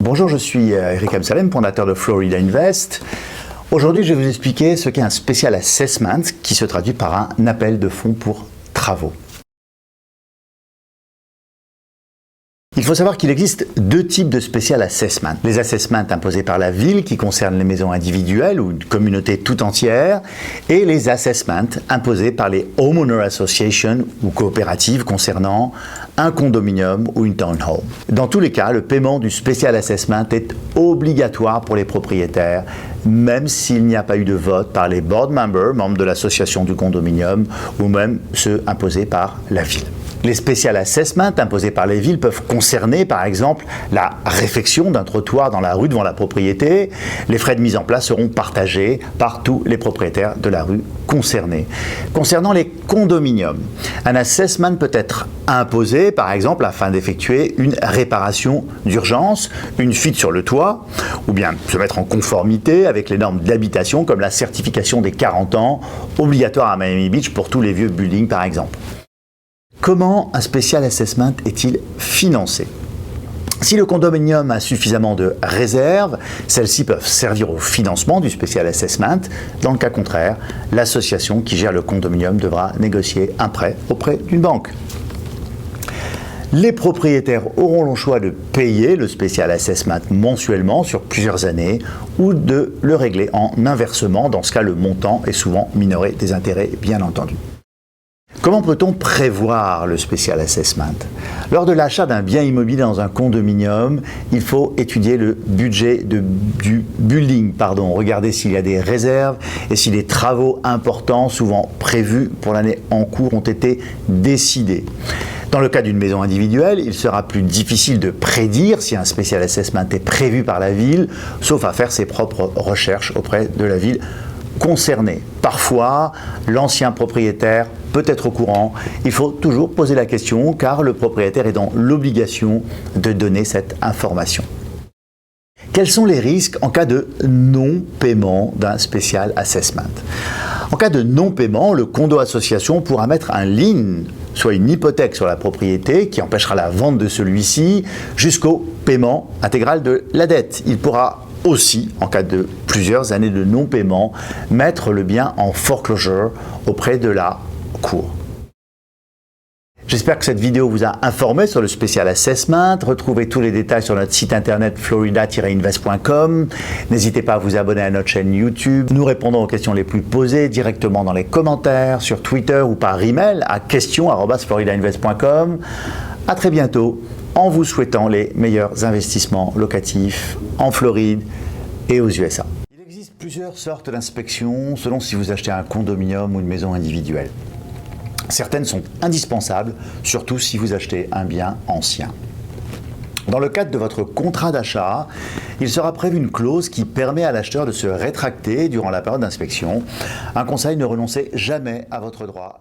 Bonjour, je suis Eric Amsalem, fondateur de Florida Invest. Aujourd'hui, je vais vous expliquer ce qu'est un Special Assessment qui se traduit par un appel de fonds pour travaux. Il faut savoir qu'il existe deux types de Special Assessment. Les assessments imposés par la ville qui concernent les maisons individuelles ou une communauté tout entière et les assessments imposés par les Homeowner Association ou coopératives concernant un condominium ou une townhome. Dans tous les cas, le paiement du Special Assessment est obligatoire pour les propriétaires, même s'il n'y a pas eu de vote par les board members, membres de l'association du condominium, ou même ceux imposés par la ville. Les Special Assessments imposés par les villes peuvent concerner, par exemple, la réfection d'un trottoir dans la rue devant la propriété. Les frais de mise en place seront partagés par tous les propriétaires de la rue concernée. Concernant les condominiums, un assessment peut être imposé, par exemple, afin d'effectuer une réparation d'urgence, une fuite sur le toit, ou bien se mettre en conformité avec les normes d'habitation, comme la certification des 40 ans, obligatoire à Miami Beach pour tous les vieux buildings, par exemple. Comment un Special Assessment est-il financé ? Si le condominium a suffisamment de réserves, celles-ci peuvent servir au financement du Special Assessment. Dans le cas contraire, l'association qui gère le condominium devra négocier un prêt auprès d'une banque. Les propriétaires auront le choix de payer le Special Assessment mensuellement sur plusieurs années ou de le régler en inversement. Dans ce cas, le montant est souvent minoré des intérêts, bien entendu. Comment peut-on prévoir le Special Assessment ? Lors de l'achat d'un bien immobilier dans un condominium, il faut étudier le budget du building, regarder s'il y a des réserves et si les travaux importants, souvent prévus pour l'année en cours, ont été décidés. Dans le cas d'une maison individuelle, il sera plus difficile de prédire si un Special Assessment est prévu par la ville, sauf à faire ses propres recherches auprès de la ville concernée. Parfois, l'ancien propriétaire peut être au courant. Il faut toujours poser la question car le propriétaire est dans l'obligation de donner cette information. Quels sont les risques en cas de non-paiement d'un Special Assessment ? En cas de non-paiement, le condo association pourra mettre un lien, soit une hypothèque sur la propriété qui empêchera la vente de celui-ci jusqu'au paiement intégral de la dette. Il pourra aussi, en cas de plusieurs années de non-paiement, mettre le bien en foreclosure auprès de la cour. J'espère que cette vidéo vous a informé sur le Special Assessment. Retrouvez tous les détails sur notre site internet florida-invest.com. N'hésitez pas à vous abonner à notre chaîne YouTube. Nous répondons aux questions les plus posées directement dans les commentaires, sur Twitter ou par email à questions@floridainvest.com. À très bientôt, en vous souhaitant les meilleurs investissements locatifs en Floride et aux USA. Il existe plusieurs sortes d'inspections selon si vous achetez un condominium ou une maison individuelle. Certaines sont indispensables, surtout si vous achetez un bien ancien. Dans le cadre de votre contrat d'achat, il sera prévu une clause qui permet à l'acheteur de se rétracter durant la période d'inspection. Un conseil, ne renoncez jamais à votre droit.